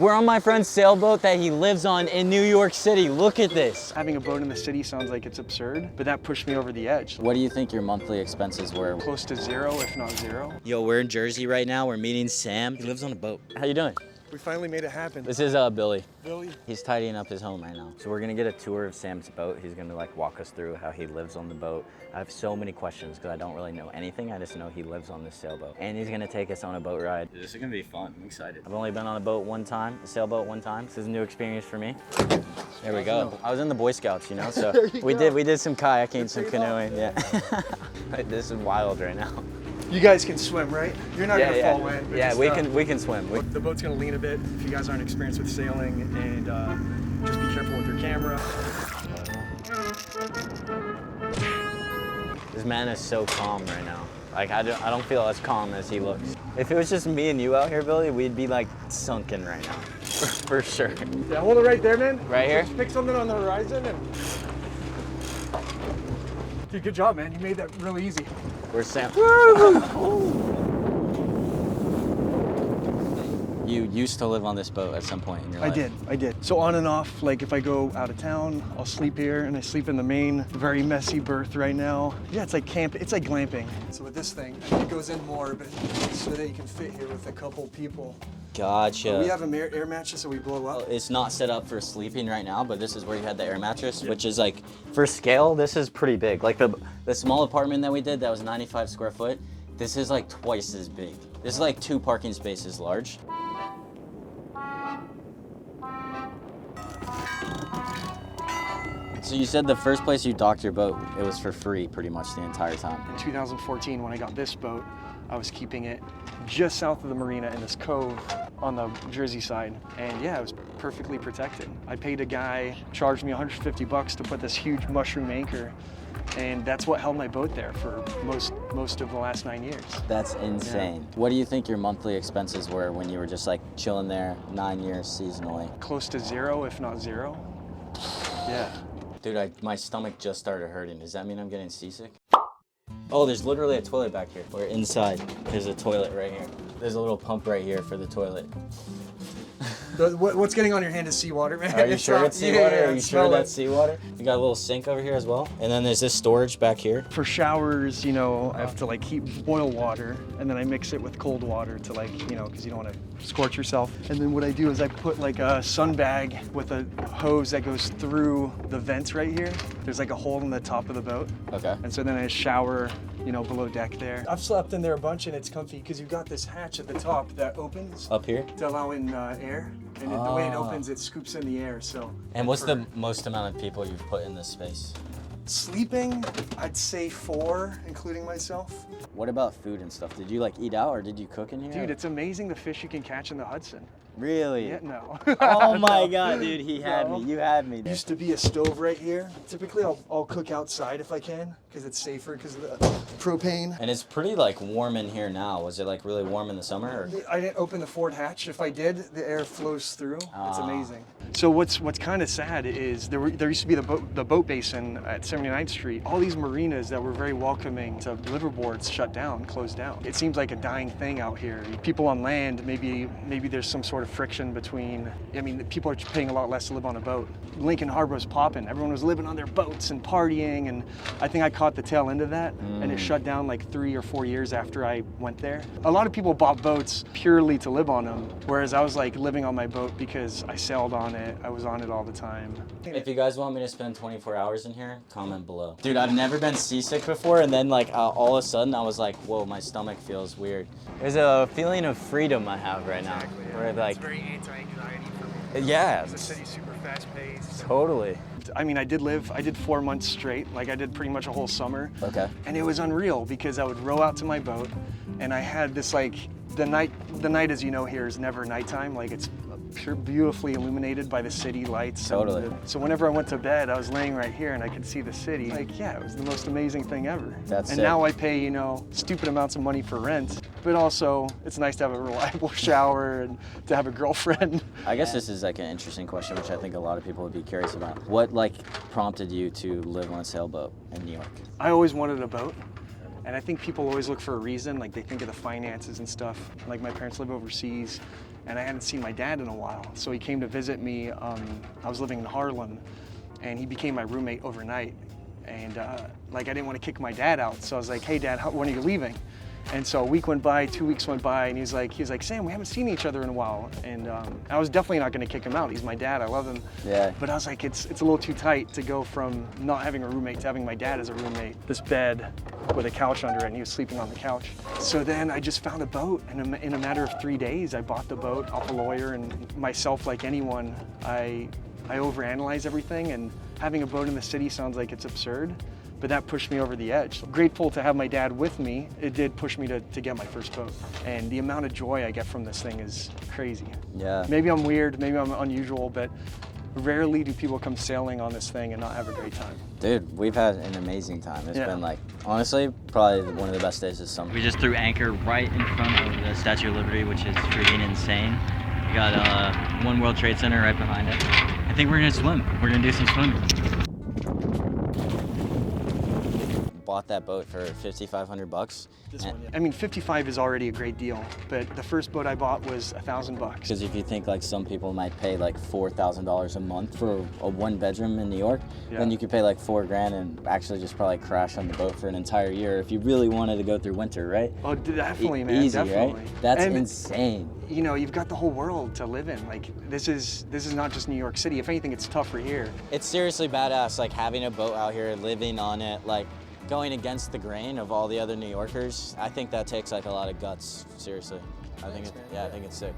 We're on my friend's sailboat that he lives on in New York City. Look at this. Having a boat in the city sounds like it's absurd, but that pushed me over the edge. What do you think your monthly expenses were? Close to zero, if not zero. Yo, we're in Jersey right now. We're meeting Sam. He lives on a boat. How you doing? We finally made it happen. This is Billy. Billy? He's tidying up his home right now. So we're gonna get a tour of Sam's boat. He's gonna like walk us through how he lives on the boat. I have so many questions because I don't really know anything. I just know he lives on this sailboat. And he's gonna take us on a boat ride. This is gonna be fun. I'm excited. I've only been on a boat one time, a sailboat one time. This is a new experience for me. There we go. I was in the Boy Scouts, you know, so we did some kayaking, some canoeing. Yeah. This is wild right now. You guys can swim, right? You're not gonna fall in. Yeah, we can swim. The boat's gonna lean a bit if you guys aren't experienced with sailing, and just be careful with your camera. This man is so calm right now. Like I don't feel as calm as he looks. If it was just me and you out here, Billy, we'd be like sunken right now, for sure. Yeah, hold it right there, man. Right here? Just pick something on the horizon and. Dude, good job, man. You made that really easy. Where's Sam? You used to live on this boat at some point in your life. I did. So on and off, like if I go out of town, I'll sleep here, and I sleep in the main, very messy berth right now. Yeah, it's like camp, it's like glamping. So with this thing, it goes in more, but so that you can fit here with a couple people. Gotcha. But we have an air mattress that we blow up. It's not set up for sleeping right now, but this is where you had the air mattress, which is like, for scale, this is pretty big. Like the small apartment that we did, that was 95 square foot. This is like twice as big. This is like 2 parking spaces large. So you said the first place you docked your boat, it was for free pretty much the entire time. In 2014, when I got this boat, I was keeping it just south of the marina in this cove on the Jersey side. And yeah, it was perfectly protected. I paid a guy, charged me 150 bucks to put this huge mushroom anchor. And that's what held my boat there for most of the last 9 years. That's insane. Yeah. What do you think your monthly expenses were when you were just like chilling there 9 years seasonally? Close to zero, if not zero. Yeah. Dude, my stomach just started hurting. Does that mean I'm getting seasick? Oh, there's literally a toilet back here. We're inside. There's a toilet right here. There's a little pump right here for the toilet. What's getting on your hand is seawater, man. Are you sure it's seawater? Yeah, Are you sure that's seawater? You got a little sink over here as well. And then there's this storage back here. For showers, you know, I have to like boil water, and then I mix it with cold water to like, you know, because you don't want to scorch yourself. And then what I do is I put like a sun bag with a hose that goes through the vents right here. There's like a hole in the top of the boat. Okay. And so then I shower, you know, below deck there. I've slept in there a bunch, and it's comfy because you've got this hatch at the top that opens. Up here? To allow in air. And the way it opens, it scoops in the air, so. And what's the most amount of people you've put in this space? Sleeping, I'd say 4, including myself. What about food and stuff? Did you like eat out or did you cook in here? Dude, it's amazing the fish you can catch in the Hudson. Really? Yeah, no. Oh my God, dude, he had me. You had me. Used to be a stove right here. Typically, I'll cook outside if I can, because it's safer because of the propane. And it's pretty like warm in here now. Was it like really warm in the summer? Or? I didn't open the forward hatch. If I did, the air flows through. It's amazing. So what's kind of sad is there used to be the boat basin at 79th Street. All these marinas that were very welcoming to liverboards shut down, closed down. It seems like a dying thing out here. People on land, maybe there's some sort of friction between, I mean, people are paying a lot less to live on a boat. Lincoln Harbor was popping. Everyone was living on their boats and partying, and I think I caught the tail end of that, and it shut down like 3 or 4 years after I went there. A lot of people bought boats purely to live on them, whereas I was like living on my boat because I sailed on it. I was on it all the time. If you guys want me to spend 24 hours in here, comment below. Dude, I've never been seasick before, and then like all of a sudden I was like, whoa, my stomach feels weird. There's a feeling of freedom I have right now. Yeah. Where like, it's very anti-anxiety for me. Yeah. The city's super fast-paced. Totally. I mean, I did 4 months straight. Like I did pretty much a whole summer. Okay. And it was unreal because I would row out to my boat, and I had this like, the night as you know here is never nighttime. Like it's beautifully illuminated by the city lights. Totally. So whenever I went to bed, I was laying right here and I could see the city. Like, yeah, it was the most amazing thing ever. That's and sick. Now I pay, you know, stupid amounts of money for rent, but also it's nice to have a reliable shower and to have a girlfriend. I guess this is like an interesting question, which I think a lot of people would be curious about. What like prompted you to live on a sailboat in New York? I always wanted a boat. And I think people always look for a reason, like they think of the finances and stuff. Like my parents live overseas, and I hadn't seen my dad in a while. So he came to visit me. I was living in Harlem, and he became my roommate overnight. And like, I didn't want to kick my dad out, so I was like, hey Dad, when are you leaving? And so a week went by, 2 weeks went by, and he was like, Sam, we haven't seen each other in a while. And I was definitely not going to kick him out. He's my dad, I love him. Yeah. But I was like, it's a little too tight to go from not having a roommate to having my dad as a roommate. This bed with a couch under it, and he was sleeping on the couch. So then I just found a boat, and in a matter of 3 days, I bought the boat off a lawyer, and myself, like anyone, I overanalyze everything, and having a boat in the city sounds like it's absurd. But that pushed me over the edge. So grateful to have my dad with me. It did push me to get my first boat. And the amount of joy I get from this thing is crazy. Yeah. Maybe I'm weird, maybe I'm unusual, but rarely do people come sailing on this thing and not have a great time. Dude, we've had an amazing time. It's been like, honestly, probably one of the best days of summer. We just threw anchor right in front of the Statue of Liberty, which is freaking insane. We got One World Trade Center right behind it. I think we're gonna swim. We're gonna do some swimming. Bought that boat for $5,500. This one, yeah. I mean, 55 is already a great deal, but the first boat I bought was $1,000. Because if you think like some people might pay like $4,000 a month for a 1-bedroom in New York, then you could pay like $4 grand and actually just probably crash on the boat for an entire year if you really wanted to go through winter, right? Oh, definitely, man. Easy, definitely. Right? That's insane. You know, you've got the whole world to live in. Like, this is not just New York City. If anything, it's tougher here. It's seriously badass, like having a boat out here, living on it, like going against the grain of all the other New Yorkers. I think that takes like a lot of guts, seriously. I think it's sick.